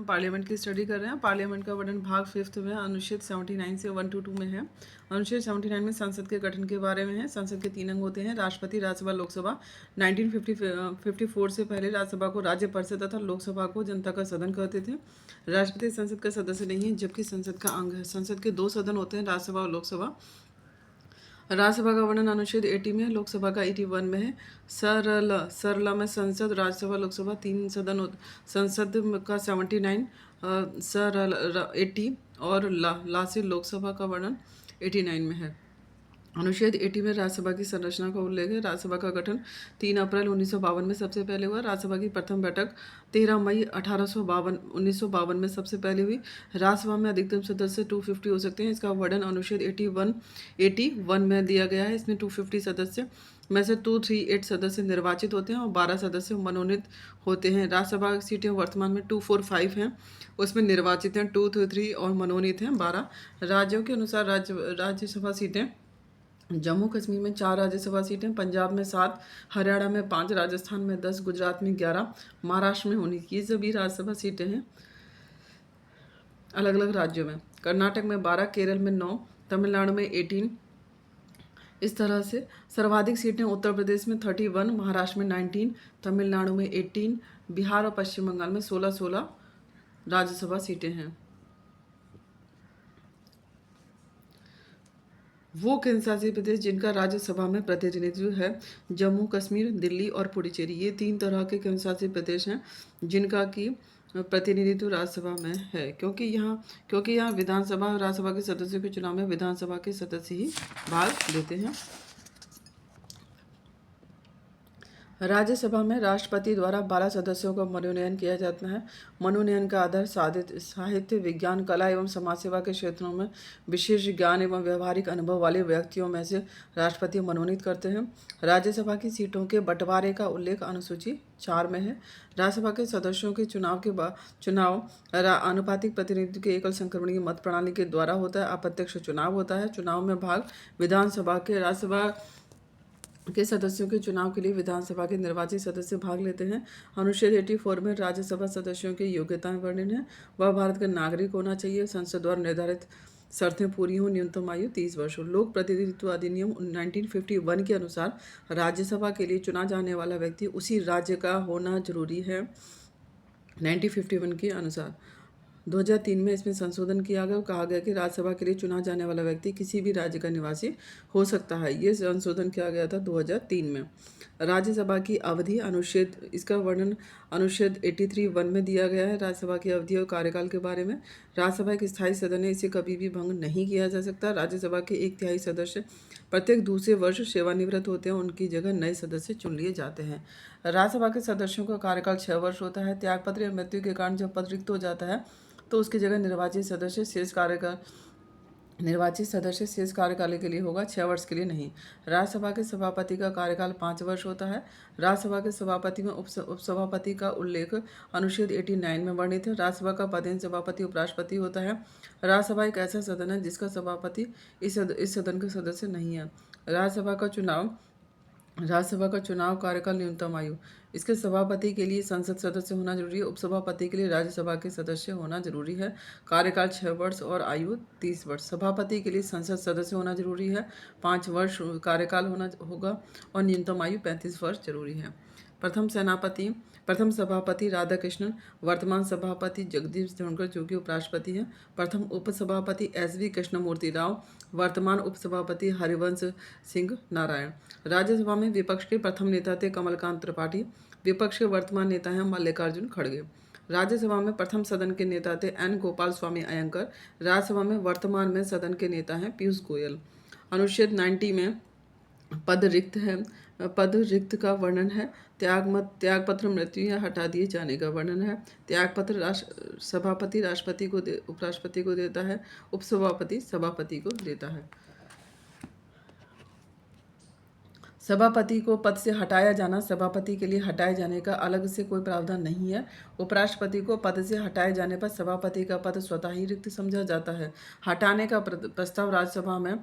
हम पार्लियामेंट की स्टडी कर रहे हैं। पार्लियामेंट का वर्णन भाग 5 में अनुच्छेद 79 से 1 to 2 में है। अनुच्छेद 79 में संसद के गठन के बारे में है। संसद के 3 अंग होते हैं, राष्ट्रपति, राज्यसभा, लोकसभा। 1954 से पहले राज्यसभा को राज्य परिषद तथा लोकसभा को जनता का सदन कहते थे। राष्ट्रपति संसद का सदस्य नहीं है, जबकि संसद का अंग है। संसद के 2 सदन होते हैं, राज्यसभा और लोकसभा। राज्यसभा का वर्णन अनुच्छेद 80 में है, लोकसभा का 81 में है। सरला में संसद, राज्यसभा, लोकसभा 3 सदन संसद का 79, सरल 80 और ला से लोकसभा का वर्णन 89 में है। अनुच्छेद 80 में राज्यसभा की संरचना का उल्लेख है। राज्यसभा का गठन 3 अप्रैल 1952 में सबसे पहले हुआ। राज्यसभा की प्रथम बैठक 13 मई 1952 में सबसे पहले हुई। राज्यसभा में अधिकतम सदस्य 250 हो सकते हैं। इसका वर्णन अनुच्छेद 81 में दिया गया है। इसमें 250 सदस्य में से 238 सदस्य निर्वाचित होते हैं और 12 सदस्य मनोनीत होते हैं। राज्यसभा की सीटें वर्तमान में 245 हैं, उसमें निर्वाचित हैं 233 और मनोनीत हैं 12। राज्यों के अनुसार राज्यसभा सीटें जम्मू कश्मीर में 4 राज्यसभा सीटें, पंजाब में 7, हरियाणा में 5, राजस्थान में 10, गुजरात में 11, महाराष्ट्र में 19। ये सभी राज्यसभा सीटें हैं अलग अलग राज्यों में। कर्नाटक में 12, केरल में 9, तमिलनाडु में 18। इस तरह से सर्वाधिक सीटें उत्तर प्रदेश में 31, महाराष्ट्र में 19, तमिलनाडु में 18, बिहार और पश्चिम बंगाल में 16 राज्यसभा सीटें हैं। वो केंद्र शासित प्रदेश जिनका राज्यसभा में प्रतिनिधित्व है, जम्मू कश्मीर, दिल्ली और पुडुचेरी। ये 3 तरह के केंद्र शासित प्रदेश हैं जिनका कि प्रतिनिधित्व राज्यसभा में है, क्योंकि यहाँ विधानसभा और राज्यसभा के सदस्यों के चुनाव में विधानसभा के सदस्य ही भाग लेते हैं। राज्यसभा में राष्ट्रपति द्वारा 12 सदस्यों का मनोनयन किया जाता है। मनोनयन का आधार साहित्य, विज्ञान, कला एवं समाज सेवा के क्षेत्रों में विशेष ज्ञान एवं व्यवहारिक अनुभव वाले व्यक्तियों में से राष्ट्रपति मनोनीत करते हैं। राज्यसभा की सीटों के बंटवारे का उल्लेख अनुसूची 4 में है। राज्यसभा के सदस्यों के चुनाव आनुपातिक प्रतिनिधित्व के एकल संक्रमणीय मत प्रणाली के द्वारा होता है। अप्रत्यक्ष चुनाव होता है। चुनाव में भाग विधानसभा के राज्यसभा के सदस्यों के चुनाव के लिए विधानसभा के निर्वाचित सदस्य भाग लेते हैं। अनुच्छेद 84 में राज्यसभा सदस्यों की योग्यताएं वर्णित हैं। वह भारत का नागरिक होना चाहिए। संसद द्वारा निर्धारित शर्तें पूरी हों। न्यूनतम आयु 30 वर्ष हो। लोक प्रतिनिधित्व अधिनियम 1951 के अनुसार राज्यसभा के लिए चुना जाने वाला व्यक्ति उसी राज्य का होना जरूरी है। 1951 के अनुसार 2003 में इसमें संशोधन किया गया और कहा गया कि राज्यसभा के लिए चुना जाने वाला व्यक्ति किसी भी राज्य का निवासी हो सकता है। ये संशोधन किया गया था 2003 में। राज्यसभा की अवधि इसका वर्णन अनुच्छेद 83(1) में दिया गया है। राज्यसभा की अवधि और कार्यकाल के बारे में राज्यसभा एक स्थायी सदन है, इसे कभी भी भंग नहीं किया जा सकता। राज्यसभा के 1/3 सदस्य प्रत्येक दूसरे वर्ष सेवानिवृत्त होते हैं, उनकी जगह नए सदस्य चुन लिए जाते हैं। राज्यसभा के सदस्यों का कार्यकाल 6 वर्ष होता है। त्यागपत्र या मृत्यु के कारण जब पद रिक्त हो जाता है तो उसकी जगह निर्वाचित सदस्य शेष कार्यकाल के लिए होगा, 6 वर्ष के लिए नहीं। राज्यसभा के सभापति का कार्यकाल 5 वर्ष होता है। राज्यसभा के सभापति में उपसभापति का उल्लेख अनुच्छेद 89 में वर्णित है। राज्यसभा का पदेन सभापति उपराष्ट्रपति होता है। राज्यसभा एक ऐसा सदन है जिसका सभापति इस सदन का सदस्य नहीं है। राज्यसभा का चुनाव कार्यकाल न्यूनतम आयु। इसके सभापति के लिए संसद सदस्य होना जरूरी है। उपसभापति के लिए राज्यसभा के सदस्य होना जरूरी है। कार्यकाल 6 वर्ष और आयु 30 वर्ष। सभापति के लिए संसद सदस्य होना जरूरी है। 5 वर्ष कार्यकाल होगा और न्यूनतम आयु 35 वर्ष जरूरी है। प्रथम सभापति राधाकृष्णन, वर्तमान सभापति जगदीप धनखड़ जो कि उपराष्ट्रपति हैं। प्रथम उपसभापति SV कृष्णमूर्ति राव, वर्तमान उपसभापति हरिवंश सिंह नारायण। राज्यसभा में विपक्ष के प्रथम नेता थे कमलकांत त्रिपाठी। विपक्ष के वर्तमान नेता हैं मल्लिकार्जुन खड़गे। राज्यसभा में प्रथम सदन के नेता थे N गोपाल स्वामी अयंकर। राज्यसभा में वर्तमान में सदन के नेता हैं पीयूष गोयल। अनुच्छेद 90 में पद रिक्त का वर्णन है। त्यागपत्र मृत्यु या हटा दिए जाने का वर्णन है। त्यागपत्र सभापति राष्ट्रपति को उपराष्ट्रपति को देता है। उपसभापति सभापति को देता है। सभापति को पद से हटाया जाना। सभापति के लिए हटाए जाने का अलग से कोई प्रावधान नहीं है। उपराष्ट्रपति को पद से हटाए जाने पर सभापति का पद स्वतः ही रिक्त समझा जाता है। हटाने का प्रस्ताव राज्यसभा में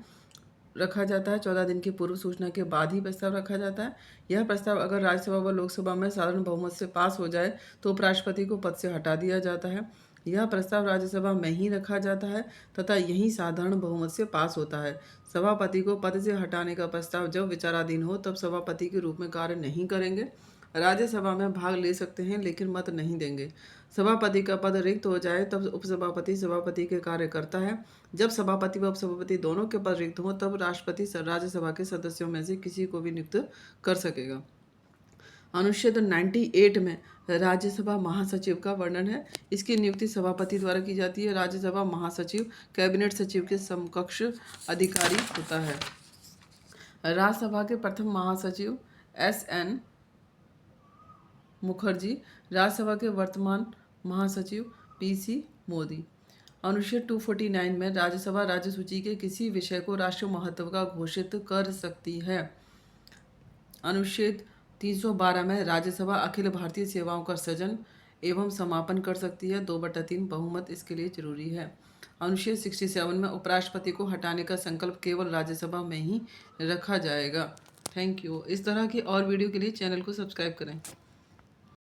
रखा जाता है। 14 दिन की पूर्व सूचना के बाद ही प्रस्ताव रखा जाता है। यह प्रस्ताव अगर राज्यसभा व लोकसभा में साधारण बहुमत से पास हो जाए तो उपराष्ट्रपति को पद से हटा दिया जाता है। यह प्रस्ताव राज्यसभा में ही रखा जाता है तथा यही साधारण बहुमत से पास होता है। सभापति को पद से हटाने का प्रस्ताव जब विचाराधीन हो तब सभापति के रूप में कार्य नहीं करेंगे। राज्यसभा में भाग ले सकते हैं लेकिन मत नहीं देंगे। सभापति का पद रिक्त हो जाए तब उपसभापति सभापति के कार्य करता है। जब सभापति व उपसभापति दोनों के पद रिक्त हों तब राष्ट्रपति राज्यसभा के सदस्यों में से किसी को भी नियुक्त कर सकेगा। अनुच्छेद 98 में राज्यसभा महासचिव का वर्णन है। इसकी नियुक्ति सभापति द्वारा की जाती है। राज्यसभा महासचिव कैबिनेट सचिव के समकक्ष अधिकारी होता है। राज्यसभा के प्रथम महासचिव SN मुखर्जी, राज्यसभा के वर्तमान महासचिव PC मोदी। अनुच्छेद 249 में राज्यसभा राज्य सूची के किसी विषय को राष्ट्रीय महत्व का घोषित कर सकती है। अनुच्छेद 312 में राज्यसभा अखिल भारतीय सेवाओं का सृजन एवं समापन कर सकती है। 2/3 बहुमत इसके लिए जरूरी है। अनुच्छेद 67 में उपराष्ट्रपति को हटाने का संकल्प केवल राज्यसभा में ही रखा जाएगा। Thank you. इस तरह की और वीडियो के लिए चैनल को सब्सक्राइब करें।